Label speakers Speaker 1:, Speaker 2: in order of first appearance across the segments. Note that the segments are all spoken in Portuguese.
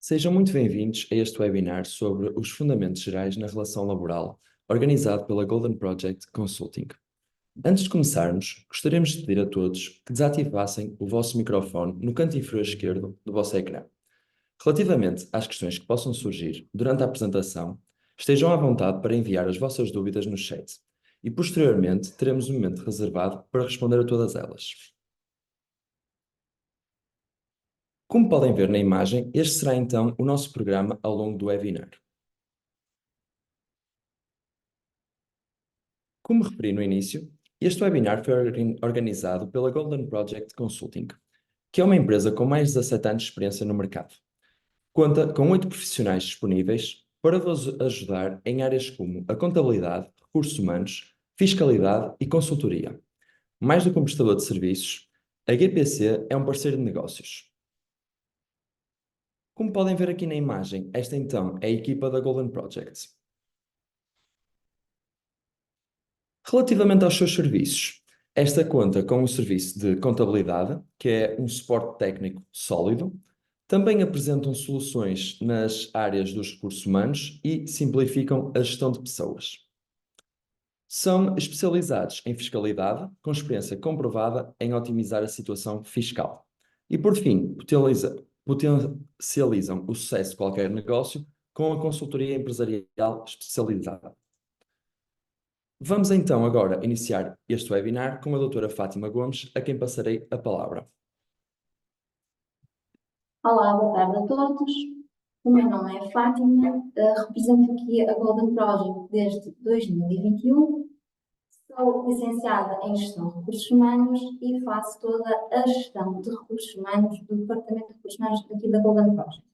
Speaker 1: Sejam muito bem-vindos a este webinar sobre os fundamentos gerais na relação laboral, organizado pela Golden Project Consulting. Antes de começarmos, gostaríamos de pedir a todos que desativassem o vosso microfone no canto inferior esquerdo do vosso ecrã. Relativamente às questões que possam surgir durante a apresentação, estejam à vontade para enviar as vossas dúvidas no chat e, posteriormente, teremos um momento reservado para responder a todas elas. Como podem ver na imagem, este será então o nosso programa ao longo do webinar. Como referi no início, este webinar foi organizado pela Golden Project Consulting, que é uma empresa com mais de 17 anos de experiência no mercado. Conta com 8 profissionais disponíveis para vos ajudar em áreas como a contabilidade, recursos humanos, fiscalidade e consultoria. Mais do que um prestador de serviços, a GPC é um parceiro de negócios. Como podem ver aqui na imagem, esta então é a equipa da Golden Project. Relativamente aos seus serviços, esta conta com um serviço de contabilidade, que é um suporte técnico sólido. Também apresentam soluções nas áreas dos recursos humanos e simplificam a gestão de pessoas. São especializados em fiscalidade, com experiência comprovada em otimizar a situação fiscal. E, por fim, potencializam o sucesso de qualquer negócio com a consultoria empresarial especializada. Vamos então agora iniciar este webinar com a doutora Fátima Gomes, a quem passarei a palavra.
Speaker 2: Olá, boa tarde a todos. O meu nome é Fátima, represento aqui a Golden Project desde 2021. Sou licenciada em Gestão de Recursos Humanos e faço toda a gestão de recursos humanos do Departamento de Recursos Humanos aqui da Golden Project.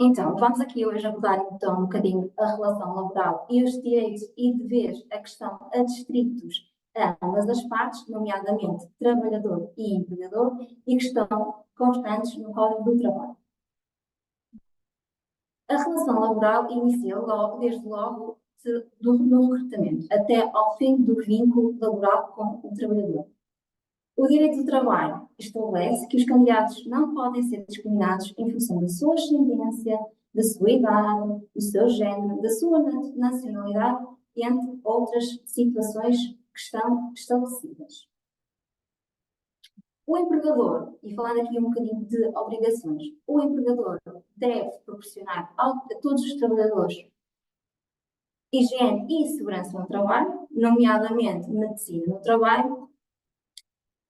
Speaker 2: Então, vamos aqui hoje abordar então um bocadinho a relação laboral e os direitos e deveres, a questão adstritos a ambas as partes, nomeadamente trabalhador e empregador, e que estão constantes no Código do Trabalho. A relação laboral inicia desde logo no recrutamento até ao fim do vínculo laboral com o trabalhador. O direito do trabalho estabelece que os candidatos não podem ser discriminados em função da sua ascendência, da sua idade, do seu género, da sua nacionalidade, entre outras situações que estão estabelecidas. O empregador, e falando aqui um bocadinho de obrigações, o empregador deve proporcionar a todos os trabalhadores higiene e segurança no trabalho, nomeadamente medicina no trabalho,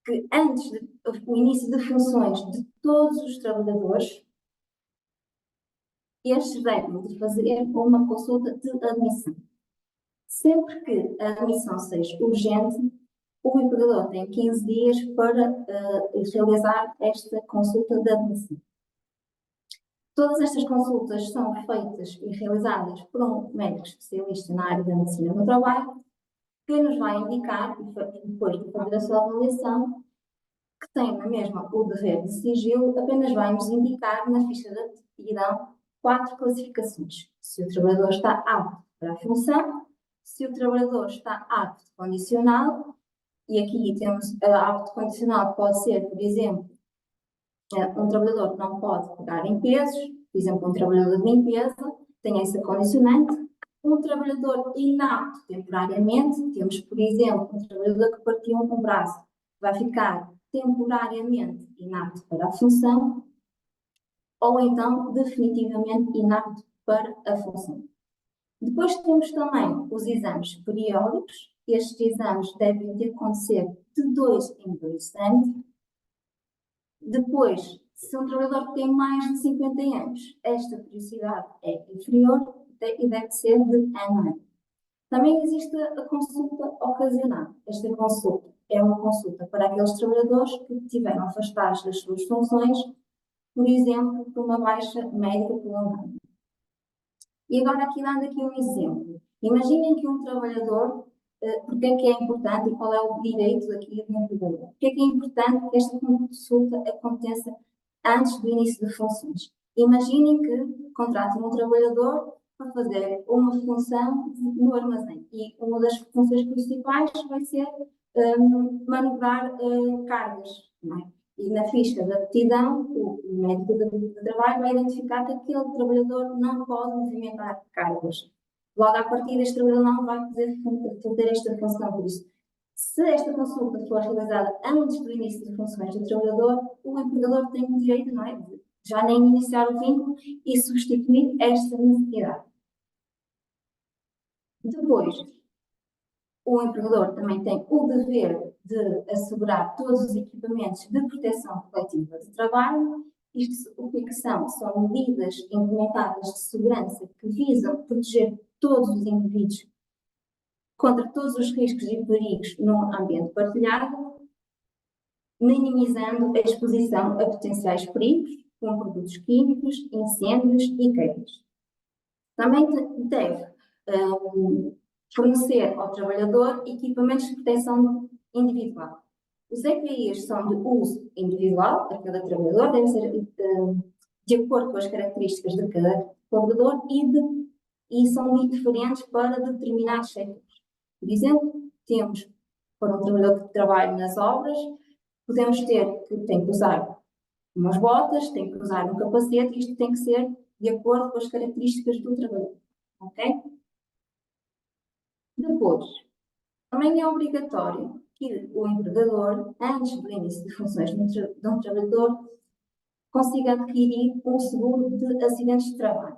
Speaker 2: que antes do início de funções de todos os trabalhadores, estes devem de fazer uma consulta de admissão. Sempre que a admissão seja urgente, o empregador tem 15 dias para realizar esta consulta de admissão. Todas estas consultas são feitas e realizadas por um médico especialista na área da medicina do trabalho, que nos vai indicar, depois de fazer a sua avaliação, que tem na mesma o dever de sigilo, apenas vai-nos indicar na ficha de aptidão 4 classificações. Se o trabalhador está apto para a função, se o trabalhador está apto condicional, e aqui temos apto condicional, pode ser, por exemplo, um trabalhador que não pode pegar em pesos, por exemplo, um trabalhador de limpeza, tem essa condicionante. Um trabalhador inapto temporariamente, temos, por exemplo, um trabalhador que partiu um braço, vai ficar temporariamente inapto para a função, ou então definitivamente inapto para a função. Depois temos também os exames periódicos. Estes exames devem de acontecer de 2 em 2 anos. Depois, se um trabalhador tem mais de 50 anos, esta periodicidade é inferior e deve ser de ano a ano. Também existe a consulta ocasional. Esta consulta é uma consulta para aqueles trabalhadores que tiveram afastados das suas funções, por exemplo, por uma baixa médica prolongada. E agora aqui dando aqui um exemplo. Imaginem que um trabalhador, porque é que é importante e qual é o direito aqui do empregador? Porque é importante que esta consulta aconteça antes do início de funções? Imaginem que contratam um trabalhador para fazer uma função no armazém. E uma das funções principais vai ser manobrar cargas, não é? E na ficha de aptidão, o médico de trabalho vai identificar que aquele trabalhador não pode movimentar cargas. Logo, à partida, este trabalhador não vai poder fazer esta função. Por isso, se esta consulta for realizada antes do início das funções do trabalhador, o empregador tem o direito, não é, de já nem iniciar o vínculo e substituir esta necessidade. Depois, o empregador também tem o dever de assegurar todos os equipamentos de proteção coletiva de trabalho. Isto, o que são? São medidas implementadas de segurança que visam proteger todos os indivíduos contra todos os riscos e perigos num ambiente partilhado, minimizando a exposição a potenciais perigos, como produtos químicos, incêndios e queimas. Também deve fornecer ao trabalhador equipamentos de proteção individual. Os EPIs são de uso individual, a cada trabalhador, devem ser de acordo com as características de cada colaborador e são diferentes para determinados setores. Por exemplo, temos, para um trabalhador que trabalha nas obras, podemos ter que tem que usar umas botas, tem que usar um capacete, isto tem que ser de acordo com as características do trabalhador. Ok? Depois, também é obrigatório que o empregador, antes do início de funções de um trabalhador, consiga adquirir um seguro de acidentes de trabalho,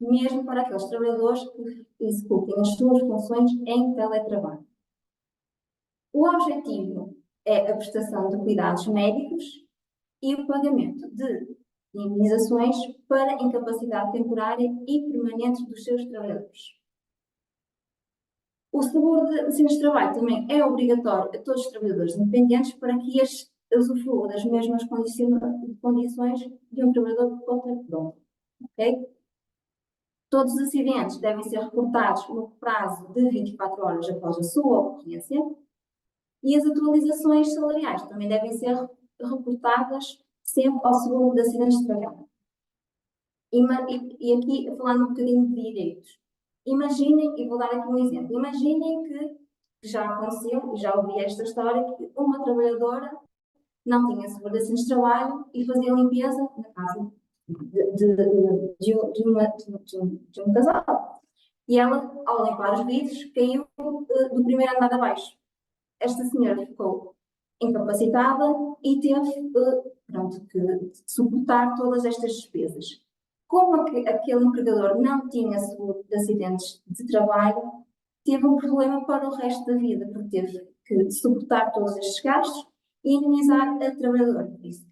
Speaker 2: mesmo para aqueles trabalhadores que executem as suas funções em teletrabalho. O objetivo é a prestação de cuidados médicos e o pagamento de indemnizações para incapacidade temporária e permanente dos seus trabalhadores. O seguro de acidentes de trabalho também é obrigatório a todos os trabalhadores independentes para que estes usufruam das mesmas condições de um trabalhador de outra pronto. Ok? Todos os acidentes devem ser reportados no prazo de 24 horas após a sua ocorrência e as atualizações salariais também devem ser reportadas sempre ao seguro de acidentes de trabalho. E aqui, falando um bocadinho de direitos, imaginem, e vou dar aqui um exemplo, imaginem que já aconteceu, e já ouvi esta história, que uma trabalhadora não tinha seguro de acidentes de trabalho e fazia limpeza na casa de um casal. E ela, ao limpar os vidros, caiu do primeiro andar abaixo. Esta senhora ficou incapacitada e teve que suportar todas estas despesas. Como aquele empregador não tinha seguro de acidentes de trabalho, teve um problema para o resto da vida, porque teve que suportar todos estes gastos e indemnizar a trabalhadora por isso.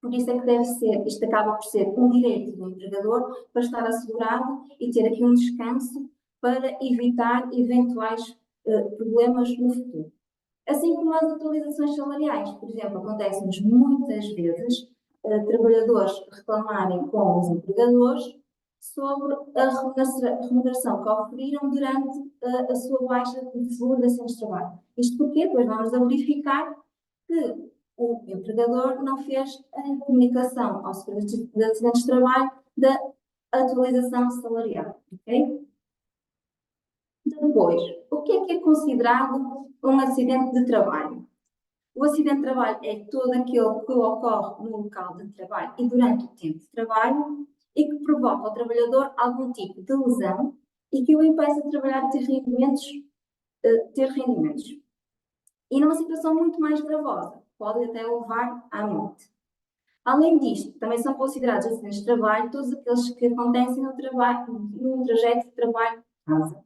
Speaker 2: Por isso é que deve ser, isto acaba por ser um direito do empregador para estar assegurado e ter aqui um descanso para evitar eventuais problemas no futuro. Assim como as atualizações salariais, por exemplo, acontece-nos muitas vezes trabalhadores reclamarem com os empregadores sobre a remuneração que oferiram durante a sua baixa de seguro de acidentes de trabalho. Isto porquê? Pois vamos a verificar que o empregador não fez a comunicação ao seguro de acidentes de trabalho da atualização salarial. Ok? Depois, o que é considerado um acidente de trabalho? O acidente de trabalho é todo aquele que ocorre no local de trabalho e durante o tempo de trabalho e que provoca ao trabalhador algum tipo de lesão e que o impeça de trabalhar e ter rendimentos. E numa situação muito mais gravosa, pode até levar à morte. Além disto, também são considerados acidentes de trabalho todos aqueles que acontecem no trajeto de trabalho-casa.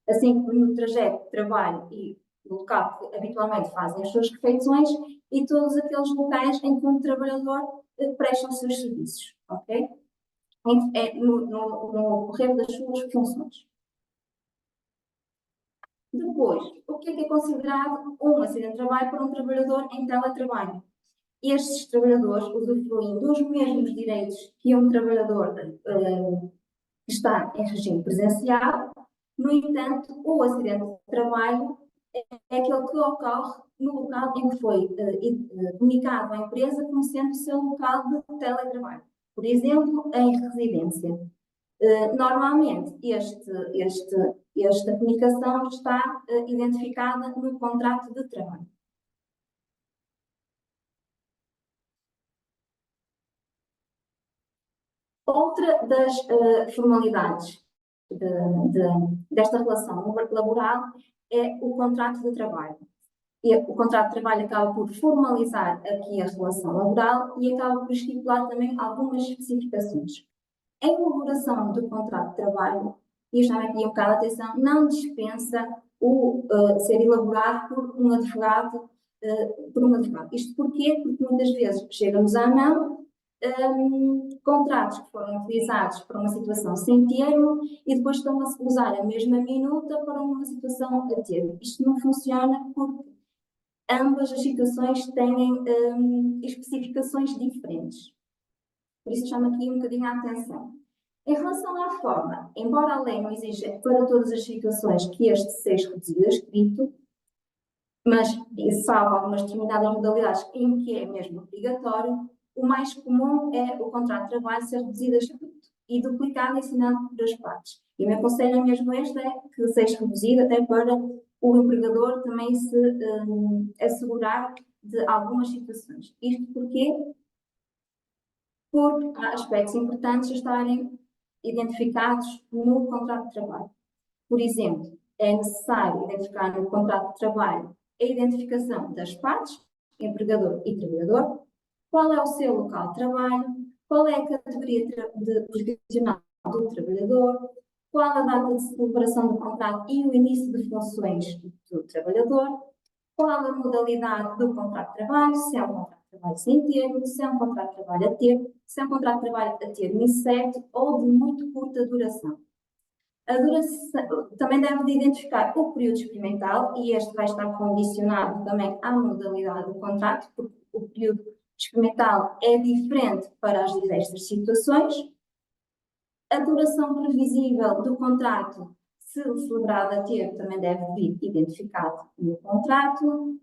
Speaker 2: Assim como no trajeto de trabalho e no local que habitualmente fazem as suas refeições e todos aqueles locais em que um trabalhador presta os seus serviços, ok? No correr das suas funções. Depois, o que é considerado um acidente de trabalho para um trabalhador em teletrabalho? Estes trabalhadores usufruem dos mesmos direitos que um trabalhador que está em regime presencial. No entanto, o acidente de trabalho é aquele que ocorre no local em que foi comunicado à empresa como sendo o seu local de teletrabalho. Por exemplo, em residência. Normalmente, esta comunicação está identificada no contrato de trabalho. Outra das formalidades desta relação laboral é o contrato de trabalho. O contrato de trabalho acaba por formalizar aqui a relação laboral e acaba por estipular também algumas especificações. A elaboração do contrato de trabalho, e eu chamo aqui um bocado a atenção, não dispensa o ser elaborado por um advogado. Isto porquê? Porque muitas vezes chega-nos à mão contratos que foram utilizados para uma situação sem termo e depois estão a usar a mesma minuta para uma situação a termo. Isto não funciona porque ambas as situações têm especificações diferentes. Por isso chamo aqui um bocadinho a atenção. Em relação à forma, embora a lei não exija para todas as situações que este seja reduzido a escrito, mas salvo algumas determinadas modalidades em que é mesmo obrigatório, o mais comum é o contrato de trabalho ser reduzido a escrito e duplicado e assinado por as partes. E o meu conselho mesmo este é que seja reduzido até para o empregador também se assegurar de algumas situações. Isto porquê? Porque há aspectos importantes a estarem identificados no contrato de trabalho. Por exemplo, é necessário identificar no contrato de trabalho a identificação das partes, empregador e trabalhador, qual é o seu local de trabalho, qual é a categoria profissional do trabalhador, qual a data de celebração do contrato e o início de funções do trabalhador, qual a modalidade do contrato de trabalho, se é um contrato de trabalho sem termo, se é um contrato de trabalho a termo, se é um contrato de trabalho a termo incerto ou de muito curta duração. A duração, também deve de identificar o período experimental e este vai estar condicionado também à modalidade do contrato, porque o período experimental é diferente para as diversas situações. A duração previsível do contrato, se celebrado a termo, também deve vir identificado no contrato.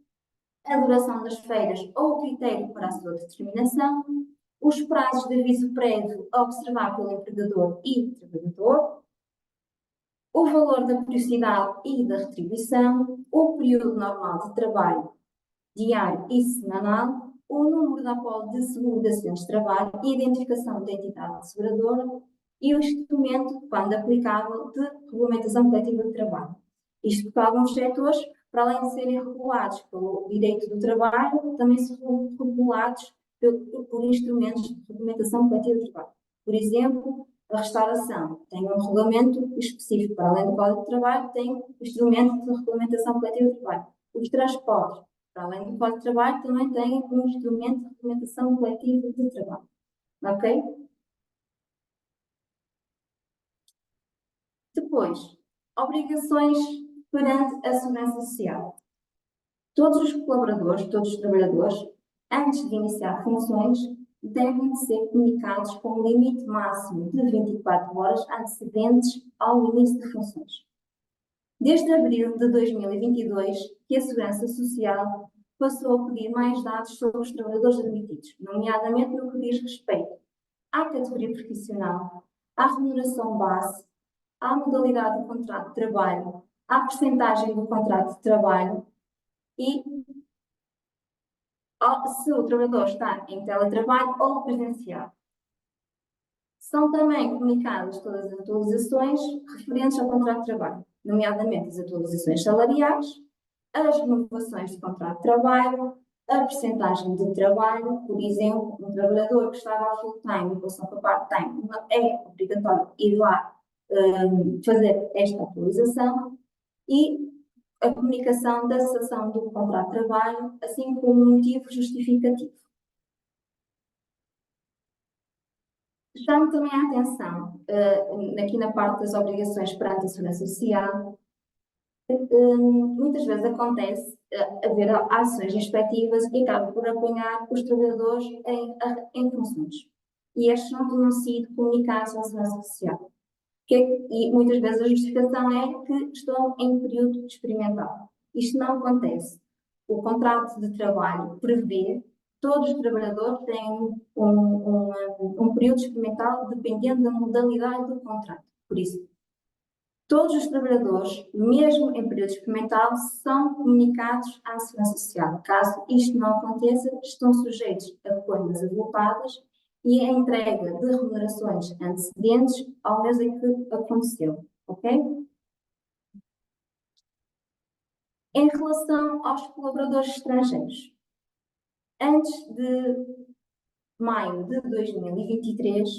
Speaker 2: A duração das feiras ou o critério para a sua determinação. Os prazos de aviso prévio a observar pelo empregador e trabalhador. O valor da periodicidade e da retribuição, o período normal de trabalho diário e semanal, o número da apólice de seguro de acidentes de trabalho e identificação da entidade seguradora e o instrumento, quando aplicável, de regulamentação coletiva de trabalho. Isto porque alguns setores, para além de serem regulados pelo direito do trabalho, também são regulados por instrumentos de regulamentação coletiva de trabalho. Por exemplo, a restauração tem um regulamento específico, para além do Código de Trabalho, tem instrumento de regulamentação coletiva de trabalho. Os transportes, para além do Código de Trabalho, também têm um instrumento de regulamentação coletiva de trabalho. Ok? Depois, obrigações perante a Segurança Social. Todos os colaboradores, todos os trabalhadores, antes de iniciar funções, devem ser comunicados com um limite máximo de 24 horas antecedentes ao início de funções. Desde abril de 2022, que a Segurança Social passou a pedir mais dados sobre os trabalhadores admitidos, nomeadamente no que diz respeito à categoria profissional, à remuneração base, à modalidade do contrato de trabalho, à percentagem do contrato de trabalho e se o trabalhador está em teletrabalho ou presencial. São também comunicadas todas as atualizações referentes ao contrato de trabalho, nomeadamente as atualizações salariais, as renovações de contrato de trabalho, a percentagem de trabalho, por exemplo, um trabalhador que estava a full-time e passou para part-time, é obrigatório ir lá fazer esta atualização e a comunicação da cessação do contrato de trabalho, assim como um motivo justificativo. Chamo também a atenção, aqui na parte das obrigações perante a Segurança Social, muitas vezes acontece haver ações inspectivas e acaba por apanhar os trabalhadores em funções. E estes não tinham sido comunicados à Segurança Social. E muitas vezes a justificação é que estão em período experimental. Isto não acontece. O contrato de trabalho prevê todos os trabalhadores têm um período experimental dependendo da modalidade do contrato. Por isso, todos os trabalhadores, mesmo em período experimental, são comunicados à Segurança Social. Caso isto não aconteça, estão sujeitos a coimas avultadas e a entrega de remunerações antecedentes ao mês em que aconteceu. Ok? Em relação aos colaboradores estrangeiros, antes de maio de 2023,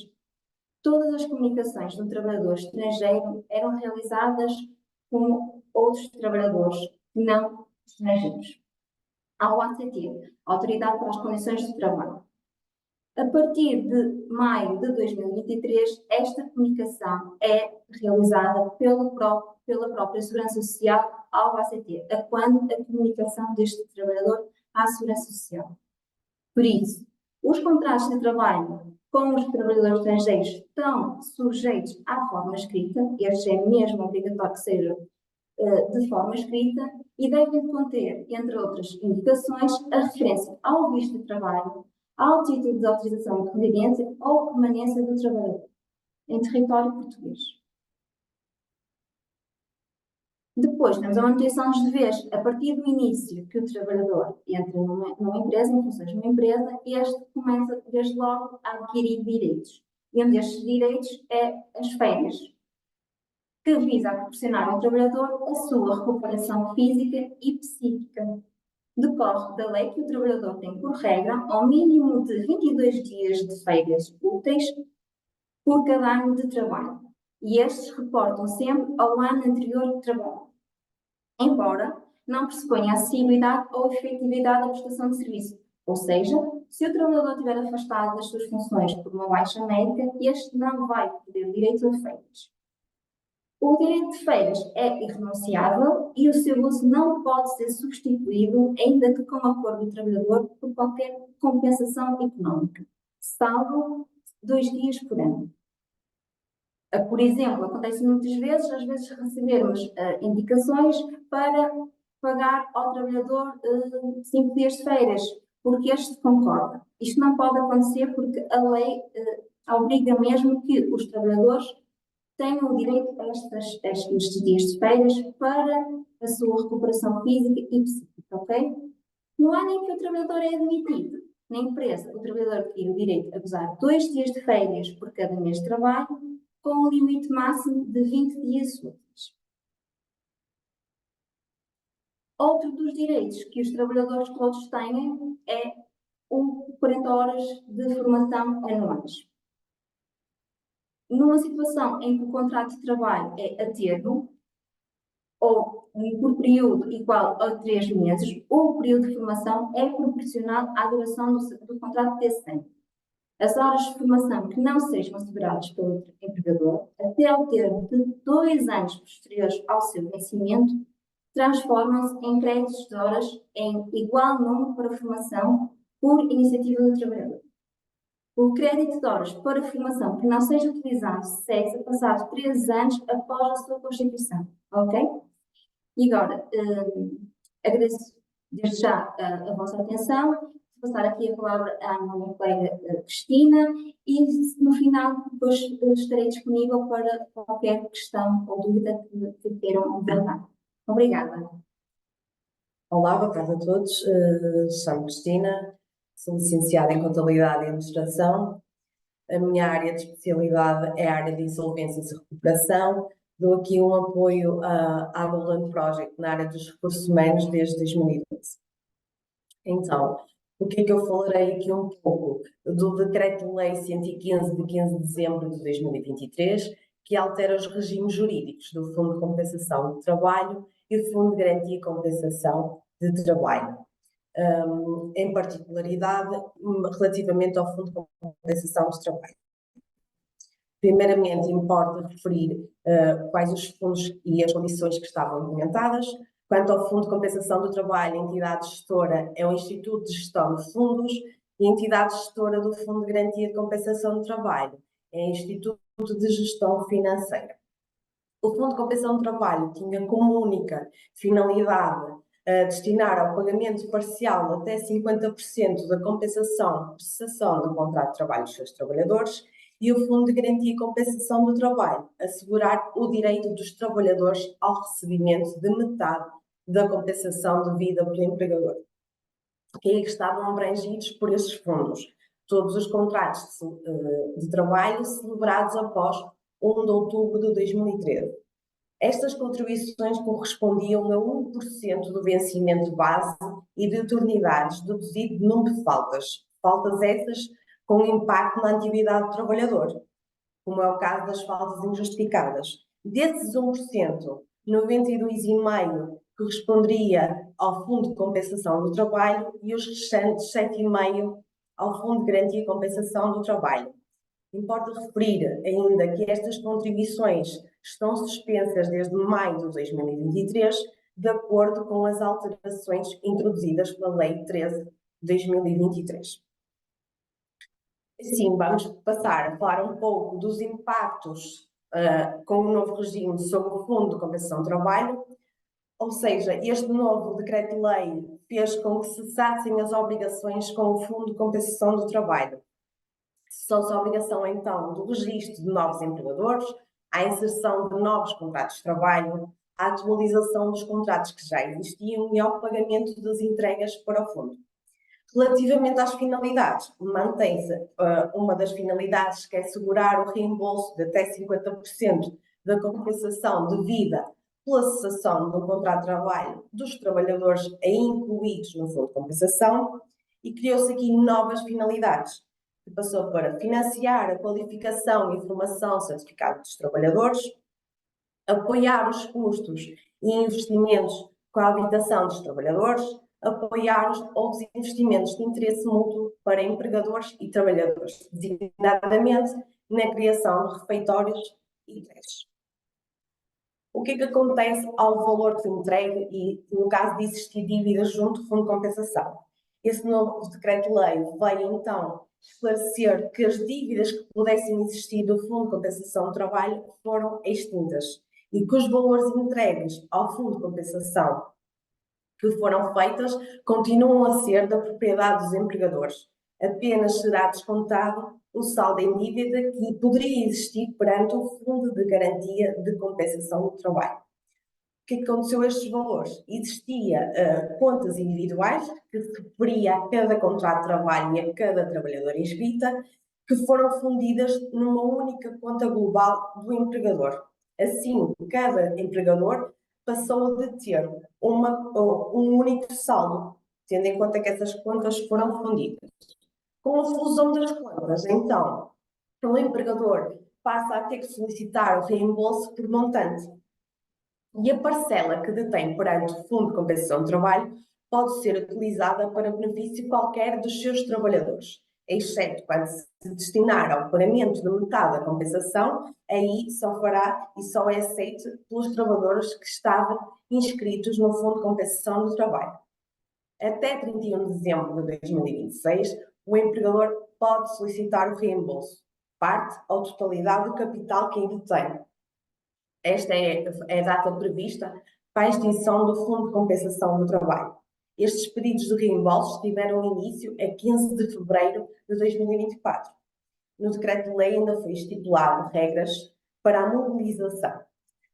Speaker 2: todas as comunicações do trabalhador estrangeiro eram realizadas com outros trabalhadores não estrangeiros, ao ACT, Autoridade para as Condições de Trabalho. A partir de maio de 2023, esta comunicação é realizada pela própria Segurança Social ao ACT, a quando a comunicação deste trabalhador à Segurança Social. Por isso, os contratos de trabalho com os trabalhadores estrangeiros estão sujeitos à forma escrita, este é mesmo obrigatório que seja de forma escrita, e devem conter, entre outras indicações, a referência ao visto de trabalho, ao título de autorização de residência ou permanência do trabalhador em território português. Depois, temos a manutenção dos deveres. A partir do início que o trabalhador entra numa empresa, em funções de uma empresa, este começa, desde logo, a adquirir direitos. E um destes direitos é as férias, que visa a proporcionar ao trabalhador a sua recuperação física e psíquica. Decorre da lei que o trabalhador tem, por regra, ao mínimo de 22 dias de férias úteis por cada ano de trabalho. E estes reportam sempre ao ano anterior de trabalho, embora não pressuponha assiduidade ou efetividade da prestação de serviço. Ou seja, se o trabalhador estiver afastado das suas funções por uma baixa médica, este não vai perder direito a férias. O direito de férias é irrenunciável e o seu uso não pode ser substituído, ainda que com acordo do trabalhador, por qualquer compensação económica, salvo 2 dias por ano. Por exemplo, acontece muitas vezes, às vezes recebermos indicações para pagar ao trabalhador 5 dias de férias, porque este concorda. Isto não pode acontecer porque a lei obriga mesmo que os trabalhadores tenham o direito a estes dias de férias para a sua recuperação física e psíquica, ok? No ano em que o trabalhador é admitido na empresa, o trabalhador adquire o direito a gozar 2 dias de férias por cada mês de trabalho, com um limite máximo de 20 dias úteis. Outro dos direitos que os trabalhadores todos têm é 40 horas de formação anuais. Numa situação em que o contrato de trabalho é a termo, ou por período igual a 3 meses, o período de formação é proporcional à duração do contrato desse ano. As horas de formação que não sejam asseguradas pelo empregador, até ao termo de 2 anos posteriores ao seu vencimento, transformam-se em créditos de horas em igual número para formação por iniciativa do trabalhador. O crédito de horas para formação que não seja utilizado cessa passado 3 anos após a sua constituição. Ok? E agora, agradeço desde já a vossa atenção. Vou passar aqui a palavra à minha colega Cristina e no final depois estarei disponível para qualquer questão ou dúvida que queiram levantar. Obrigada.
Speaker 3: Olá, boa tarde a todos. Chamo-me Cristina, sou licenciada em Contabilidade e Administração. A minha área de especialidade é a área de insolvências e recuperação. Dou aqui um apoio à Golden Project na área dos recursos humanos desde 2012. Então, o que é que eu falarei aqui um pouco do Decreto-Lei 115 de 15 de dezembro de 2023, que altera os regimes jurídicos do Fundo de Compensação de Trabalho e do Fundo de Garantia e Compensação de Trabalho. Em particularidade, relativamente ao Fundo de Compensação de Trabalho. Primeiramente, importa referir quais os fundos e as condições que estavam implementadas. Quanto ao Fundo de Compensação do Trabalho, a entidade gestora é o Instituto de Gestão de Fundos e a entidade gestora do Fundo de Garantia de Compensação do Trabalho é o Instituto de Gestão Financeira. O Fundo de Compensação do Trabalho tinha como única finalidade destinar ao pagamento parcial até 50% da compensação, prestação do contrato de trabalho dos seus trabalhadores, e o Fundo de Garantia e Compensação do Trabalho, assegurar o direito dos trabalhadores ao recebimento de metade da compensação devida pelo empregador. Quem é que estavam abrangidos por estes fundos? Todos os contratos de trabalho celebrados após 1 de outubro de 2013. Estas contribuições correspondiam a 1% do vencimento base e de eternidades deduzido de número de faltas. Faltas essas com impacto na atividade do trabalhador, como é o caso das faltas injustificadas. Desses 1%, 92,5% corresponderia ao Fundo de Compensação do Trabalho e os restantes 7,5% ao Fundo de Garantia e Compensação do Trabalho. Importa referir ainda que estas contribuições estão suspensas desde maio de 2023, de acordo com as alterações introduzidas pela Lei 13 de 2023. Assim, vamos passar a falar um pouco dos impactos com o novo regime sobre o Fundo de Compensação do Trabalho. Ou seja, este novo decreto-lei fez com que cessassem as obrigações com o Fundo de Compensação do Trabalho. Cessou-se a obrigação, então, do registro de novos empregadores, a inserção de novos contratos de trabalho, a atualização dos contratos que já existiam e ao pagamento das entregas para o fundo. Relativamente às finalidades, mantém-se uma das finalidades, que é assegurar o reembolso de até 50% da compensação devida pela cessação do contrato de trabalho dos trabalhadores incluídos no Fundo de Compensação, e criou-se aqui novas finalidades, que passou para financiar a qualificação e formação certificada dos trabalhadores, apoiar os custos e investimentos com a habitação dos trabalhadores, apoiar os outros investimentos de interesse mútuo para empregadores e trabalhadores, designadamente na criação de refeitórios e creches. O que é que acontece ao valor que foi entregue e, no caso de existir dívidas junto ao Fundo de Compensação? Esse novo decreto-lei veio, então, esclarecer que as dívidas que pudessem existir do Fundo de Compensação do Trabalho foram extintas e que os valores entregues ao Fundo de Compensação que foram feitas continuam a ser da propriedade dos empregadores. Apenas será descontado o saldo em dívida que poderia existir perante o Fundo de Garantia de Compensação do Trabalho. O que aconteceu a estes valores? Existia contas individuais que se referia a cada contrato de trabalho e a cada trabalhador inscrita, que foram fundidas numa única conta global do empregador. Assim, cada empregador passou a ter um único saldo, tendo em conta que essas contas foram fundidas. Com a fusão das contas, então, o empregador passa a ter que solicitar o reembolso por montante. E a parcela que detém perante o Fundo de Compensação do Trabalho pode ser utilizada para benefício qualquer dos seus trabalhadores, exceto quando se destinar ao pagamento de metade da compensação, aí só fará e só é aceito pelos trabalhadores que estavam inscritos no Fundo de Compensação do Trabalho. Até 31 de dezembro de 2026, o empregador pode solicitar o reembolso, parte ou totalidade do capital que ainda tem. Esta é a data prevista para a extinção do Fundo de Compensação do Trabalho. Estes pedidos de reembolso tiveram início a 15 de fevereiro de 2024. No decreto-lei ainda foi estipulado regras para a mobilização,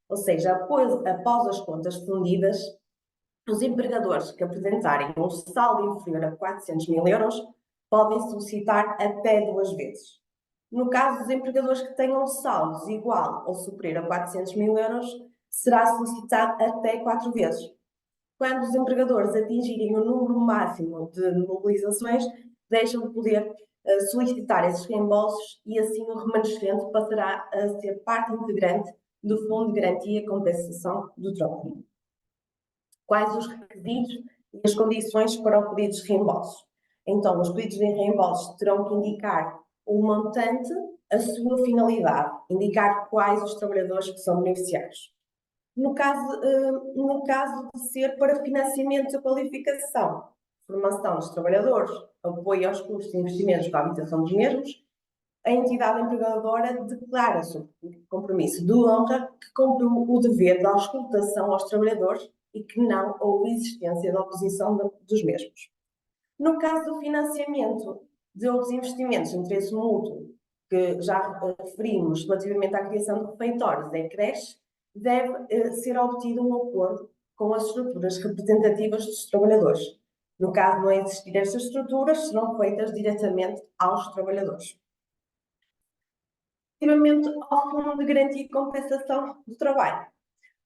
Speaker 3: ou seja, após as contas fundidas, os empregadores que apresentarem um saldo inferior a 400 mil euros podem solicitar até 2 vezes. No caso dos empregadores que tenham saldos igual ou superior a 400 mil euros, será solicitado até 4 vezes. Quando os empregadores atingirem o número máximo de mobilizações, deixam de poder solicitar esses reembolsos e assim o remanescente passará a ser parte integrante do Fundo de Garantia e Compensação do Trabalho. Quais os requisitos e as condições para o pedido de reembolso? Então, os pedidos de reembolso terão que indicar o montante, a sua finalidade, indicar quais os trabalhadores que são beneficiários. No caso de ser para financiamento da qualificação, formação dos trabalhadores, apoio aos custos e investimentos para a habitação dos mesmos, a entidade empregadora declara sob compromisso de honra que cumpriu o dever de auscultação aos trabalhadores e que não houve existência de oposição dos mesmos. No caso do financiamento de outros investimentos de interesse mútuo, que já referimos relativamente à criação de refeitórios e creches, deve ser obtido um acordo com as estruturas representativas dos trabalhadores. No caso de não existir estas estruturas, serão feitas diretamente aos trabalhadores. Relativamente ao Fundo de Garantia e Compensação do Trabalho,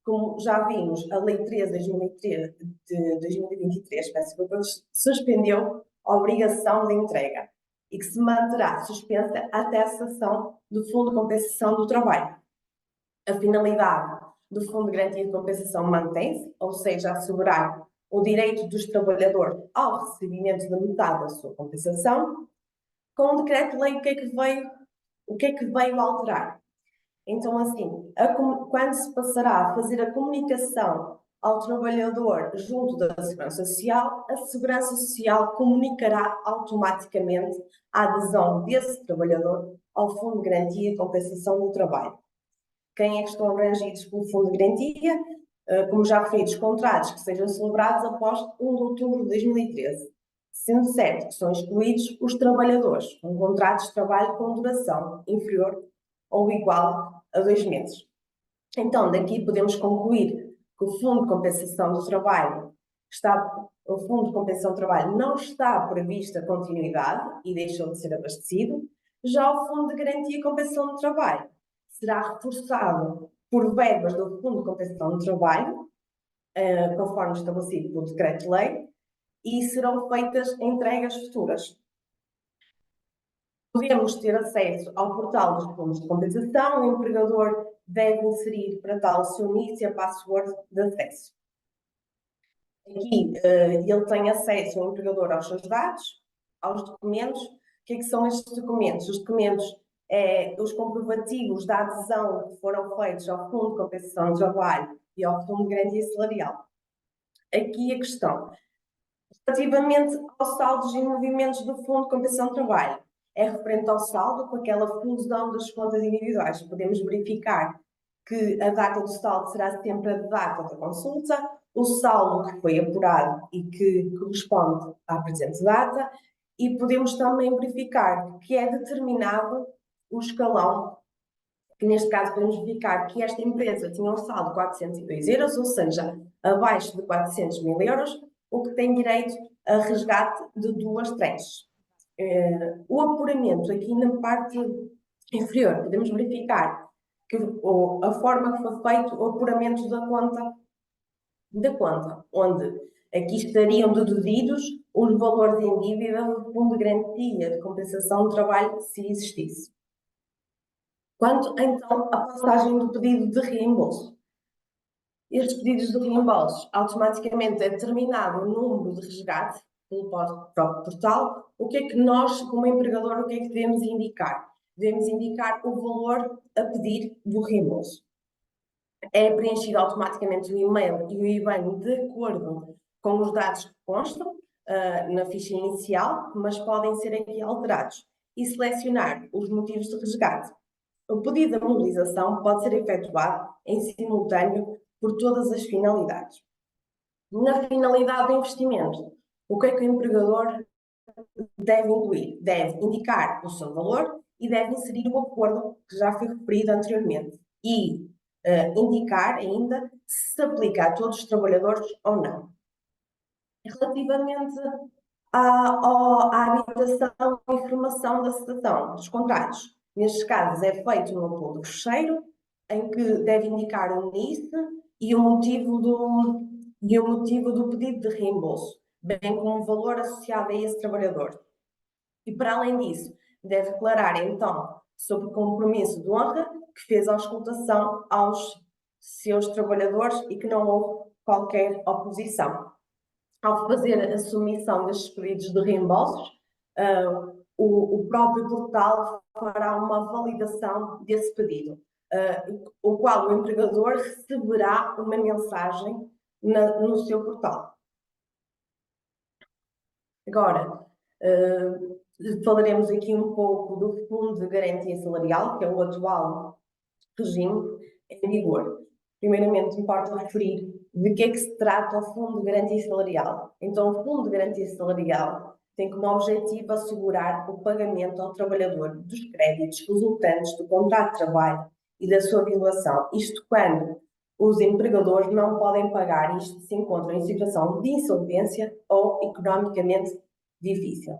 Speaker 3: como já vimos, a Lei 13 de 2023 suspendeu a obrigação de entrega e que se manterá suspensa até a cessação do Fundo de Compensação do Trabalho. A finalidade do Fundo de Garantia e Compensação mantém-se, ou seja, assegurar o direito dos trabalhadores ao recebimento da metade da sua compensação. Com o decreto-lei, o que é que veio alterar? Então, assim, quando se passará a fazer a comunicação ao trabalhador junto da Segurança Social, a Segurança Social comunicará automaticamente a adesão desse trabalhador ao Fundo de Garantia e Compensação do Trabalho. Quem é que estão abrangidos pelo Fundo de Garantia? Como já referi, os contratos que sejam celebrados após 1 de outubro de 2013. Sendo certo que são excluídos os trabalhadores com contratos de trabalho com duração inferior ou igual a 2 meses. Então, daqui podemos concluir que o Fundo de Compensação do Trabalho não está prevista continuidade e deixou de ser abastecido. Já o Fundo de Garantia e Compensação do Trabalho será reforçado por verbas do Fundo de Compensação do Trabalho, conforme estabelecido pelo Decreto-Lei, e serão feitas entregas futuras. Podemos ter acesso ao portal dos fundos de compensação. O empregador deve inserir para tal o seu NIS e a password de acesso. Aqui ele tem acesso, o empregador, aos seus dados, aos documentos. O que é que são estes documentos? Os documentos os comprovativos da adesão que foram feitos ao Fundo de Compensação do Trabalho e ao Fundo de Garantia Salarial. Aqui a questão, relativamente aos saldos e movimentos do Fundo de Compensação do Trabalho, é referente ao saldo com aquela fusão das contas individuais. Podemos verificar que a data do saldo será sempre a data da consulta, o saldo que foi apurado e que corresponde à presente data, e podemos também verificar que é determinado o escalão, que neste caso podemos verificar que esta empresa tinha um saldo de 402 euros, ou seja, abaixo de 400 mil euros, o que tem direito a resgate de 2 tranches. O apuramento aqui na parte inferior, podemos verificar que a forma que foi feito o apuramento da conta, onde aqui estariam deduzidos os valores em dívida do Fundo de Garantia de Compensação do Trabalho, se existisse. Quanto, então, à passagem do pedido de reembolso. Estes pedidos de reembolso, automaticamente é determinado o número de resgate pelo próprio portal. O que é que nós, como empregador, o que é que devemos indicar? Devemos indicar o valor a pedir do reembolso. É preenchido automaticamente o e-mail e o IBAN de acordo com os dados que constam na ficha inicial, mas podem ser aqui alterados, e selecionar os motivos de resgate. O pedido de mobilização pode ser efetuado em simultâneo por todas as finalidades. Na finalidade do investimento, o que é que o empregador deve incluir? Deve indicar o seu valor e deve inserir o acordo que já foi referido anteriormente e indicar ainda se aplica a todos os trabalhadores ou não. Relativamente à habilitação e informação da cessação dos contratos, nestes casos é feito no acordo fecheiro, em que deve indicar o NIS e o motivo do pedido de reembolso, bem como o valor associado a esse trabalhador. E para além disso, deve declarar então sobre o compromisso de honra que fez a auscultação aos seus trabalhadores e que não houve qualquer oposição. Ao fazer a submissão destes pedidos de reembolsos, o próprio portal fará uma validação desse pedido, o qual o empregador receberá uma mensagem no seu portal. Agora, falaremos aqui um pouco do Fundo de Garantia Salarial, que é o atual regime em vigor. Primeiramente, importa referir De que é que se trata o Fundo de Garantia Salarial? Então, o Fundo de Garantia Salarial tem como objetivo assegurar o pagamento ao trabalhador dos créditos resultantes do contrato de trabalho e da sua violação. Isto quando os empregadores não podem pagar, isto se encontram em situação de insolvência ou economicamente difícil.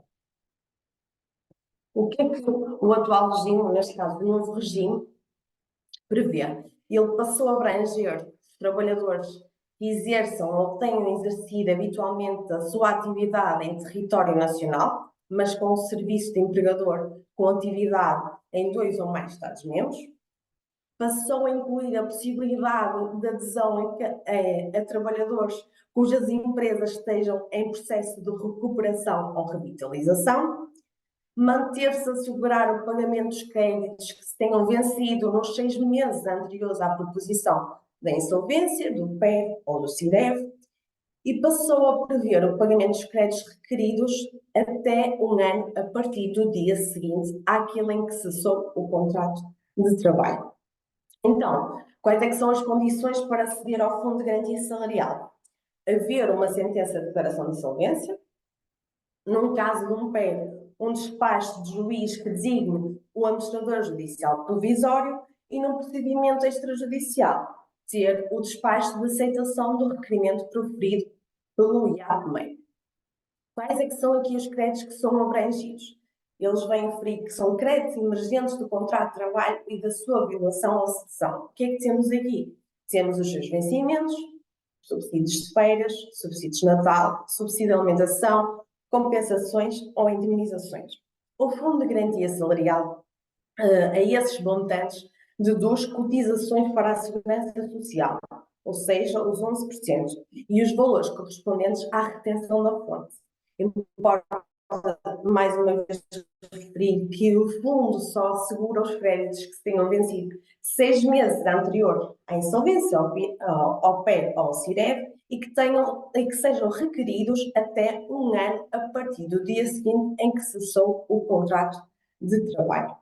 Speaker 3: O que é que o atual regime, neste caso o novo regime, prevê? Ele passou a abranger os trabalhadores que exerçam ou tenham exercido habitualmente a sua atividade em território nacional, mas com o serviço de empregador com atividade em 2 ou mais Estados-membros. Passou a incluir a possibilidade de adesão a trabalhadores cujas empresas estejam em processo de recuperação ou revitalização. Manter-se a assegurar o pagamento dos créditos que se tenham vencido nos 6 meses anteriores à proposição da insolvência, do PER ou do CIREV, e passou a prever o pagamento dos créditos requeridos até 1 ano a partir do dia seguinte àquele em que cessou o contrato de trabalho. Então, quais é que são as condições para aceder ao Fundo de Garantia Salarial? Haver uma sentença de declaração de insolvência, num caso de um PER, um despacho de juiz que designe o administrador judicial provisório e num procedimento extrajudicial, ter o despacho de aceitação do requerimento proferido pelo IAPMEI. Quais é que são aqui os créditos que são abrangidos? Eles vêm referir que são créditos emergentes do contrato de trabalho e da sua violação ou cessão. O que é que temos aqui? Temos os seus vencimentos, subsídios de férias, subsídios de Natal, subsídio de alimentação, compensações ou indemnizações. O Fundo de Garantia Salarial, a esses montantes, deduz cotizações para a Segurança Social, ou seja, os 11%, e os valores correspondentes à retenção da fonte. Importa, mais uma vez, referir que o Fundo só assegura os créditos que se tenham vencido 6 meses anterior à insolvência, ao PER ou ao CIREV, e que sejam requeridos até 1 ano a partir do dia seguinte em que cessou o contrato de trabalho.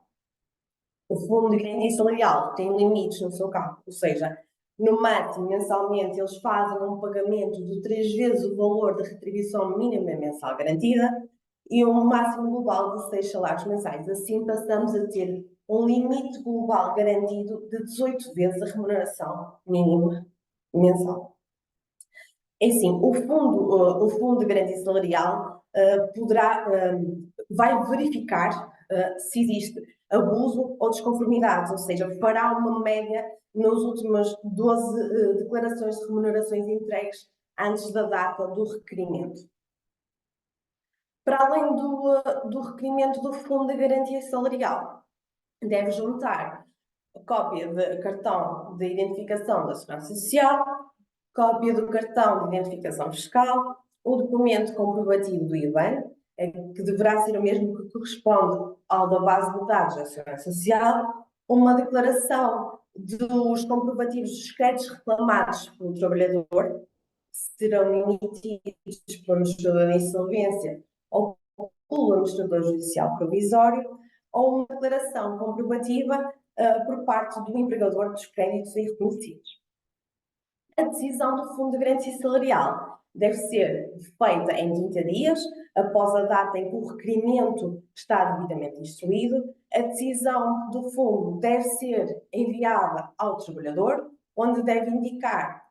Speaker 3: O Fundo de Garantia Salarial tem limites no seu cálculo, ou seja, no máximo, mensalmente, eles fazem um pagamento de 3 vezes o valor de retribuição mínima mensal garantida e um máximo global de 6 salários mensais. Assim, passamos a ter um limite global garantido de 18 vezes a remuneração mínima mensal. É assim, o Fundo de Garantia Salarial vai verificar se existe abuso ou desconformidades, ou seja, fará uma média nas últimas 12 declarações de remunerações entregues antes da data do requerimento. Para além do requerimento do Fundo de Garantia Salarial, deve juntar a cópia de cartão de identificação da Segurança Social, cópia do cartão de identificação fiscal, o documento comprovativo do IBAN, que deverá ser o mesmo que corresponde ao da base de dados da Segurança Social, uma declaração dos comprovativos dos créditos reclamados pelo trabalhador, que serão emitidos pelo administrador de insolvência ou pelo administrador judicial provisório, ou uma declaração comprovativa por parte do empregador dos créditos irreconhecidos. A decisão do Fundo de Garantia Salarial deve ser feita em 30 dias, após a data em que o requerimento está devidamente instruído. A decisão do Fundo deve ser enviada ao trabalhador, onde deve indicar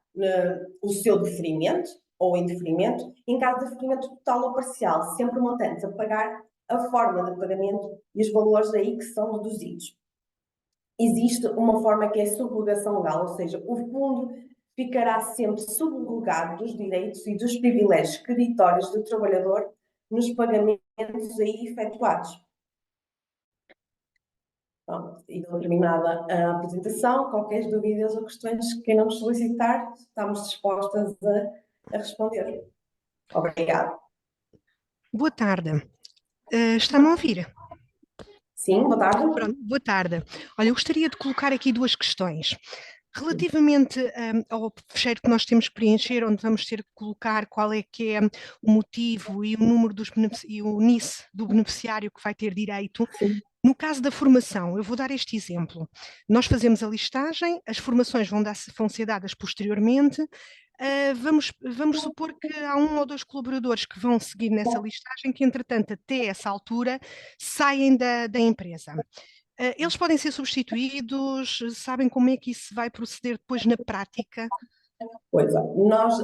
Speaker 3: o seu deferimento ou indeferimento, em caso de deferimento total ou parcial, sempre montantes a pagar, a forma de pagamento e os valores aí que são deduzidos. Existe uma forma que é a subrogação legal, ou seja, o Fundo ficará sempre subrogado dos direitos e dos privilégios creditórios do trabalhador nos pagamentos aí efetuados. Pronto, e terminada a apresentação, qualquer dúvidas ou questões que queiram nos solicitar, estamos dispostas a responder. Obrigada.
Speaker 4: Boa tarde. Está-me a ouvir?
Speaker 3: Sim, boa tarde.
Speaker 4: Pronto, boa tarde. Olha, eu gostaria de colocar aqui 2 questões. Relativamente ao fecheiro que nós temos que preencher, onde vamos ter que colocar qual é que é o motivo e o número e o NIS do beneficiário que vai ter direito.
Speaker 3: Sim.
Speaker 4: No caso da formação, eu vou dar este exemplo. Nós fazemos a listagem, as formações vão ser dadas posteriormente, vamos supor que há um ou dois colaboradores que vão seguir nessa listagem que, entretanto, até essa altura, saem da empresa. Eles podem ser substituídos? Sabem como é que isso vai proceder depois na prática?
Speaker 3: Pois é, nós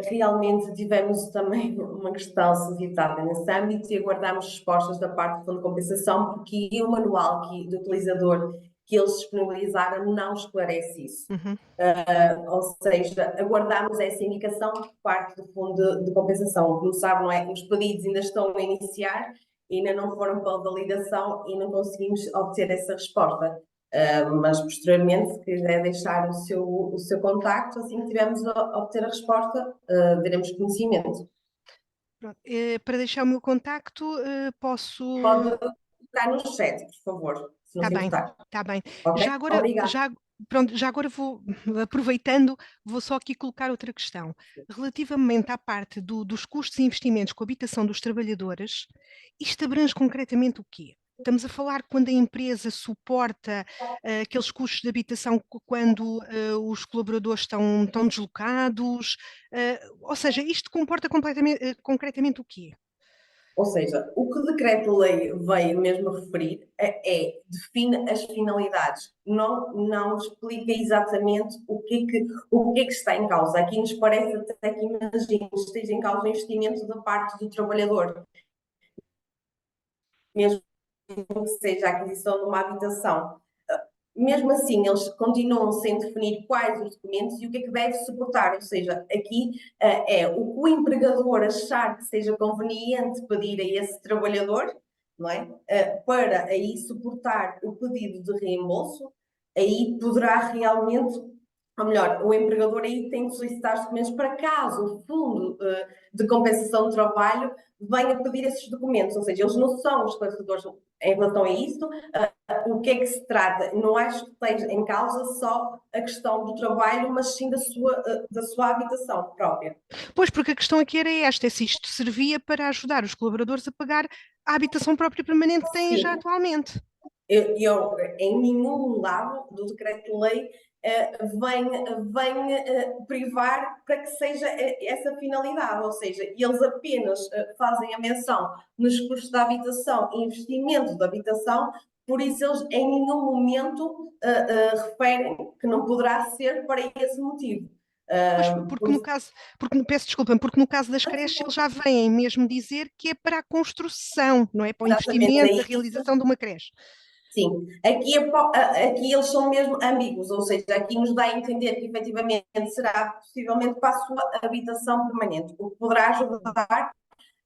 Speaker 3: realmente tivemos também uma questão suscitada nesse âmbito e aguardamos respostas da parte do Fundo de Compensação, porque o manual do utilizador que eles disponibilizaram não esclarece isso.
Speaker 4: Uhum.
Speaker 3: Ou seja, aguardamos essa indicação por parte do Fundo de Compensação. Como sabe, não é? Os pedidos ainda estão a iniciar, ainda não foram para a validação e não conseguimos obter essa resposta. Mas posteriormente, se quiser deixar o seu contacto, assim que tivermos a obter a resposta, daremos conhecimento.
Speaker 4: Pronto. Para deixar o meu contacto, posso.
Speaker 3: Pode colocar no chat, por favor, se não
Speaker 4: Está
Speaker 3: se
Speaker 4: bem,
Speaker 3: importar.
Speaker 4: está bem.
Speaker 3: Ok? Obrigada.
Speaker 4: Pronto, já agora aproveitando, vou só aqui colocar outra questão. Relativamente à parte dos custos e investimentos com a habitação dos trabalhadores, isto abrange concretamente o quê? Estamos a falar quando a empresa suporta aqueles custos de habitação quando os colaboradores estão deslocados, ou seja, isto comporta concretamente o quê?
Speaker 3: Ou seja, o que o decreto-lei veio mesmo a referir define as finalidades, não explica exatamente o que é que está em causa. Aqui nos parece até que, imagina, esteja em causa o investimento da parte do trabalhador, mesmo que seja a aquisição de uma habitação. Mesmo assim, eles continuam sem definir quais os documentos e o que é que deve suportar. Ou seja, aqui é o que o empregador achar que seja conveniente pedir a esse trabalhador, não é? Para aí suportar o pedido de reembolso, aí poderá realmente, ou melhor, o empregador aí tem que solicitar os documentos para caso o Fundo de Compensação do Trabalho venha pedir esses documentos. Ou seja, eles não são os esclarecedores em relação a isso. O que é que se trata? Não acho que esteja em causa só a questão do trabalho, mas sim da sua habitação própria.
Speaker 4: Pois, porque a questão aqui era esta, é se isto servia para ajudar os colaboradores a pagar a habitação própria permanente que têm já
Speaker 3: Sim,
Speaker 4: atualmente.
Speaker 3: em nenhum lado do decreto-lei vem privar para que seja essa finalidade, ou seja, eles apenas fazem a menção nos custos da habitação e investimento da habitação, por isso eles em nenhum momento referem que não poderá ser para esse motivo.
Speaker 4: Pois, peço desculpa, porque no caso das creches eles já vêm mesmo dizer que é para a construção, não é para o
Speaker 3: Exatamente,
Speaker 4: investimento
Speaker 3: é
Speaker 4: da
Speaker 3: isso.
Speaker 4: realização de uma creche.
Speaker 3: Sim, aqui eles são mesmo ambíguos, ou seja, aqui nos dá a entender que efetivamente será possivelmente para a sua habitação permanente, o que poderá ajudar,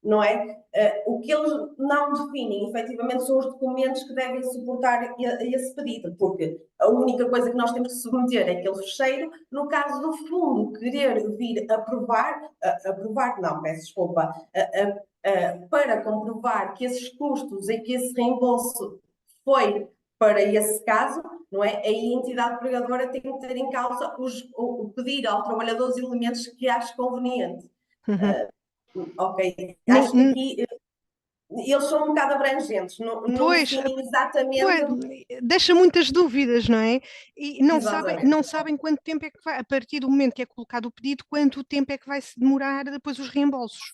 Speaker 3: não é? O que eles não definem, efetivamente, são os documentos que devem suportar esse pedido, porque a única coisa que nós temos que submeter é aquele fecheiro. No caso do fundo querer vir aprovar, não, peço desculpa, para comprovar que esses custos e que esse reembolso foi para esse caso, não é? Aí a entidade pregadora tem que ter em causa o pedir ao trabalhador os elementos que acha conveniente.
Speaker 4: Uhum.
Speaker 3: Ok,
Speaker 4: Nem-
Speaker 3: acho que aqui eles são um bocado abrangentes, não
Speaker 4: Pois,
Speaker 3: definem
Speaker 4: pois,
Speaker 3: exatamente.
Speaker 4: deixa muitas dúvidas, não é? E
Speaker 3: Exatamente.
Speaker 4: não sabem quanto tempo é que vai, a partir do momento que é colocado o pedido, quanto tempo é que vai se demorar depois os reembolsos.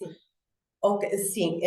Speaker 3: Ok, sim,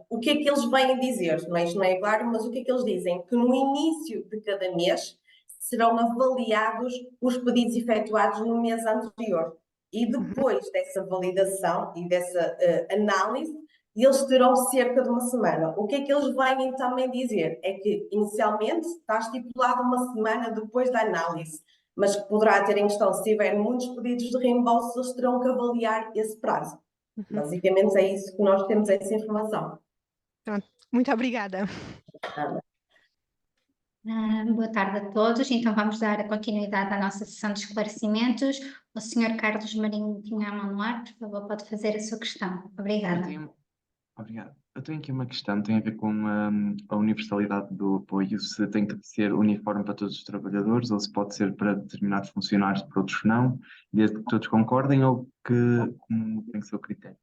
Speaker 3: o que é que eles vêm dizer? Não é, isto não é claro, mas o que é que eles dizem? Que no início de cada mês serão avaliados os pedidos efetuados no mês anterior. E
Speaker 4: Uhum.
Speaker 3: depois dessa validação e dessa análise, eles terão cerca de uma semana. O que é que eles vêm também dizer? É que inicialmente está estipulado uma semana depois da análise, mas que poderá ter em questão, se tiver muitos pedidos de reembolso, eles terão que avaliar esse prazo.
Speaker 4: Uhum.
Speaker 3: Basicamente é isso que nós temos essa informação.
Speaker 4: Pronto, muito obrigada.
Speaker 5: Boa tarde a todos. Então vamos dar continuidade à nossa sessão de esclarecimentos. O Sr. Carlos Marinho tinha a mão no ar, por favor, pode fazer a sua questão. Obrigada.
Speaker 6: Obrigado. Eu tenho aqui uma questão, tem a ver com a universalidade do apoio, se tem que ser uniforme para todos os trabalhadores ou se pode ser para determinados funcionários, para outros não, desde que todos concordem ou como tem que ser o critério.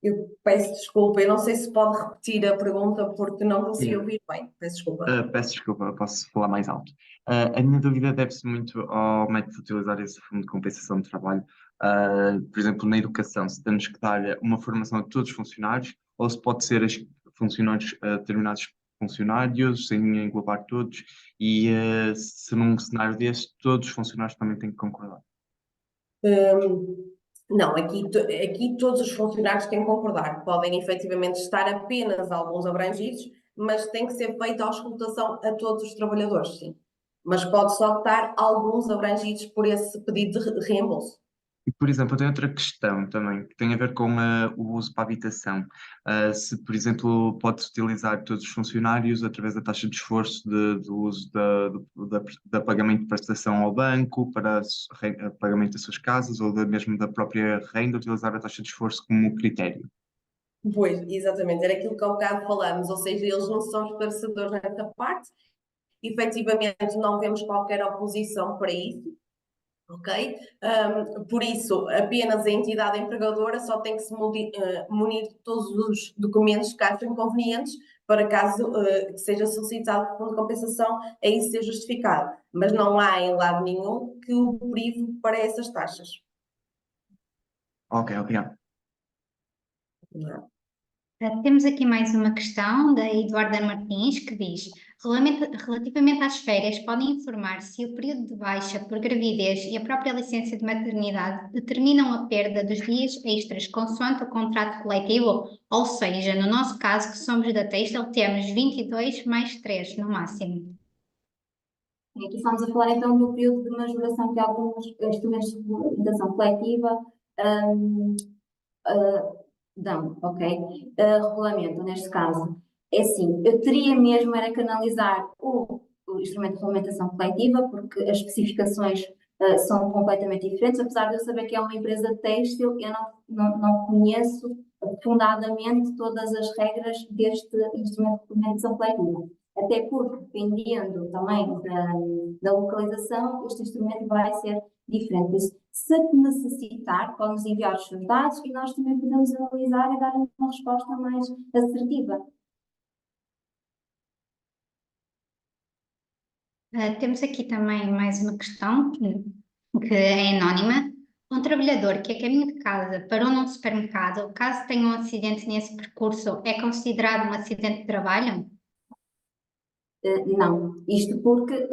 Speaker 3: Eu peço desculpa, eu não sei se pode repetir a pergunta porque não consegui
Speaker 6: Sim.
Speaker 3: ouvir bem. Peço desculpa.
Speaker 6: Peço desculpa, posso falar mais alto. A minha dúvida deve-se muito ao método de utilizar esse fundo de compensação de trabalho, Por exemplo, na educação, se temos que dar uma formação a todos os funcionários, ou se pode ser funcionários, determinados funcionários, sem englobar todos, e se num cenário desse, todos os funcionários também têm que concordar.
Speaker 3: Não, aqui todos os funcionários têm que concordar. Podem efetivamente estar apenas alguns abrangidos, mas tem que ser feita a auscultação a todos os trabalhadores, sim. Mas pode só estar alguns abrangidos por esse pedido de reembolso.
Speaker 6: E, por exemplo, eu tenho outra questão também, que tem a ver com o uso para a habitação. Se, por exemplo, pode-se utilizar todos os funcionários através da taxa de esforço do uso da pagamento de prestação ao banco, para pagamento das suas casas, ou mesmo da própria renda, utilizar a taxa de esforço como critério.
Speaker 3: Pois, exatamente, era aquilo que há bocado falamos, ou seja, eles não são esclarecedores nesta parte, efetivamente não vemos qualquer oposição para isso, ok? Por isso, apenas a entidade empregadora só tem que se munir de todos os documentos que acham convenientes para caso que seja solicitado o fundo de compensação, a isso ser justificado. Mas não há em lado nenhum que o prive para essas taxas.
Speaker 6: Ok, obrigado.
Speaker 3: Não.
Speaker 5: Temos aqui mais uma questão da Eduarda Martins, que diz: relativamente às férias, podem informar se o período de baixa por gravidez e a própria licença de maternidade determinam a perda dos dias extras consoante o contrato coletivo? Ou seja, no nosso caso, que somos da Têxtil, temos 22 mais 3 no máximo.
Speaker 2: Aqui estamos a falar então do período de majoração que alguns instrumentos de regulamentação coletiva dão, ok? Regulamento, neste caso. É assim, eu teria mesmo era que analisar o instrumento de regulamentação coletiva, porque as especificações são completamente diferentes, apesar de eu saber que é uma empresa têxtil, eu não conheço fundadamente todas as regras deste instrumento de regulamentação coletiva. Até porque, dependendo também da localização, este instrumento vai ser diferente. Por isso, se necessitar, pode-nos enviar os seus dados e nós também podemos analisar e dar uma resposta mais assertiva.
Speaker 5: Temos aqui também mais uma questão que é anónima. Um trabalhador que a caminho de casa parou num supermercado, caso tenha um acidente nesse percurso, é considerado um acidente de trabalho?
Speaker 2: Não, isto porque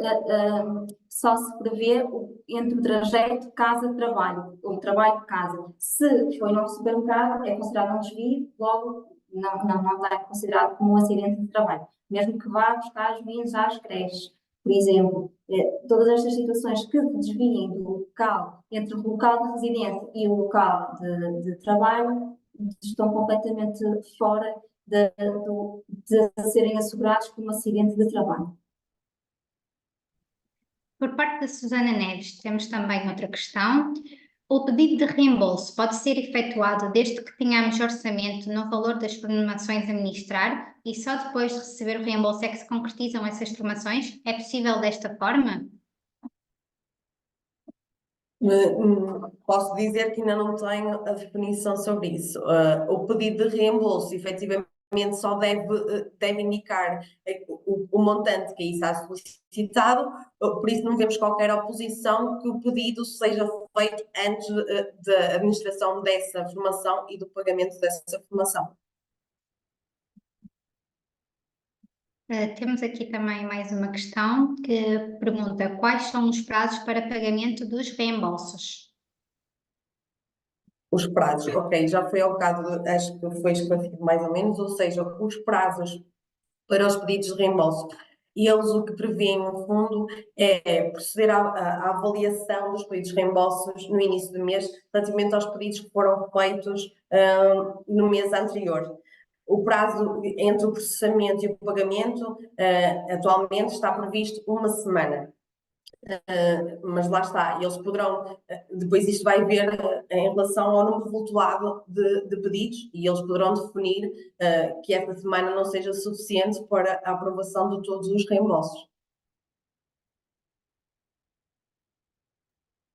Speaker 2: só se prevê entre o trajeto casa-trabalho, ou trabalho-casa. Se foi num supermercado, é considerado um desvio, logo não está considerado como um acidente de trabalho. Mesmo que vá buscar os meninos às creches, por exemplo, todas estas situações que desviem do local, entre o local de residência e o local de trabalho, estão completamente fora de serem assegurados como acidente de trabalho.
Speaker 5: Por parte da Susana Neves, temos também outra questão. O pedido de reembolso pode ser efetuado desde que tenhamos orçamento no valor das formações a ministrar e só depois de receber o reembolso é que se concretizam essas formações? É possível desta forma?
Speaker 3: Posso dizer que ainda não tenho a definição sobre isso. O pedido de reembolso, efetivamente, só deve indicar o montante que aí está solicitado, por isso não vemos qualquer oposição que o pedido seja feito antes da administração dessa formação e do pagamento dessa formação.
Speaker 5: Temos aqui também mais uma questão que pergunta: quais são os prazos para pagamento dos reembolsos?
Speaker 3: Os prazos, ok, já foi ao bocado, acho que foi esclarecido mais ou menos, ou seja, os prazos para os pedidos de reembolso. E eles o que prevêem, no fundo, é proceder à avaliação dos pedidos de reembolsos no início do mês, relativamente aos pedidos que foram feitos no mês anterior. O prazo entre o processamento e o pagamento atualmente está previsto uma semana. Mas lá está, eles poderão, depois isto vai ver em relação ao número flutuado de pedidos e eles poderão definir que esta semana não seja suficiente para a aprovação de todos os reembolsos.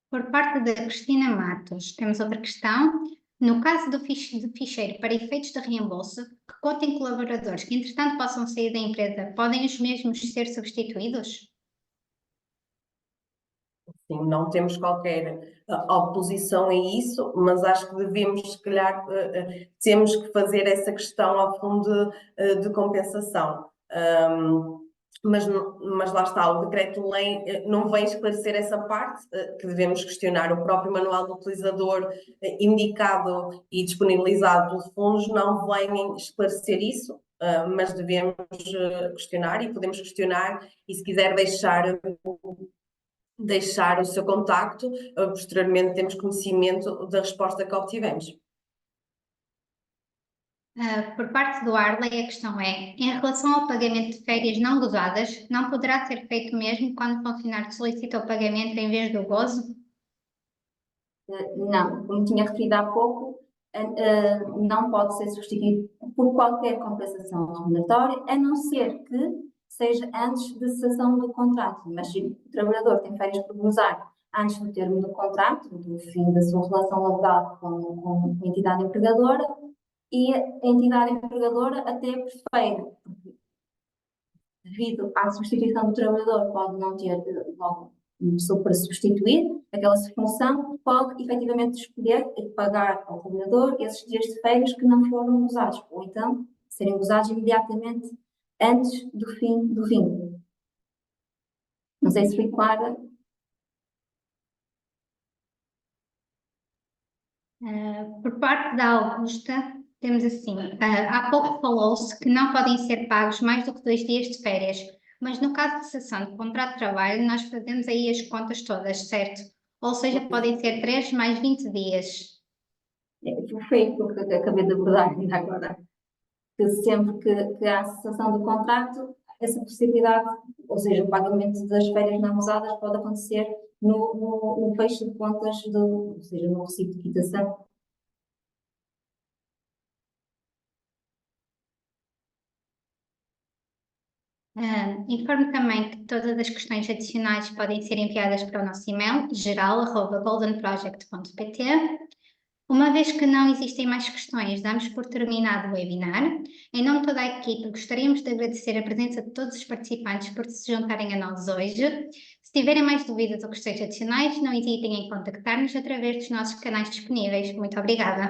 Speaker 5: Por parte da Cristina Matos, temos outra questão. No caso do ficheiro para efeitos de reembolso, que contem colaboradores que entretanto possam sair da empresa, podem os mesmos ser substituídos?
Speaker 3: Sim, não temos qualquer oposição a isso, mas acho que devemos, se calhar, temos que fazer essa questão ao fundo de compensação. Mas lá está, o decreto-lei não vem esclarecer essa parte, que devemos questionar. O próprio manual do utilizador indicado e disponibilizado pelos fundos não vem esclarecer isso, mas devemos questionar e podemos questionar, e se quiser deixar o seu contacto, posteriormente temos conhecimento da resposta que obtivemos.
Speaker 5: Por parte do Arley, a questão é, em relação ao pagamento de férias não gozadas, não poderá ser feito mesmo quando o funcionário solicita o pagamento em vez do gozo?
Speaker 2: Não, como tinha referido há pouco, não pode ser substituído por qualquer compensação remuneratória, a não ser que seja antes da cessação do contrato. Mas se o trabalhador tem férias por gozar antes do termo do contrato, do fim da sua relação laboral com a entidade empregadora, e a entidade empregadora até prefere, porque devido à substituição do trabalhador, pode não ter logo uma pessoa para substituir aquela função, pode efetivamente escolher pagar ao trabalhador esses dias de férias que não foram gozados, ou então serem gozados imediatamente antes do fim do vínculo. Não sei se fui clara.
Speaker 5: Por parte da Augusta, temos assim, há pouco falou-se que não podem ser pagos mais do que 2 dias de férias, mas no caso de cessação de contrato de trabalho, nós fazemos aí as contas todas, certo? Ou seja, podem ser 3 mais 20 dias.
Speaker 2: Foi aquilo que acabei de abordar ainda agora, que sempre que há cessação do contrato, essa possibilidade, ou seja, o pagamento das férias não usadas pode acontecer no fecho de contas, ou seja, no recibo de quitação.
Speaker 5: Informo também que todas as questões adicionais podem ser enviadas para o nosso e-mail, geral@goldenproject.pt. Uma vez que não existem mais questões, damos por terminado o webinar. Em nome de toda a equipe, gostaríamos de agradecer a presença de todos os participantes por se juntarem a nós hoje. Se tiverem mais dúvidas ou questões adicionais, não hesitem em contactar-nos através dos nossos canais disponíveis. Muito obrigada.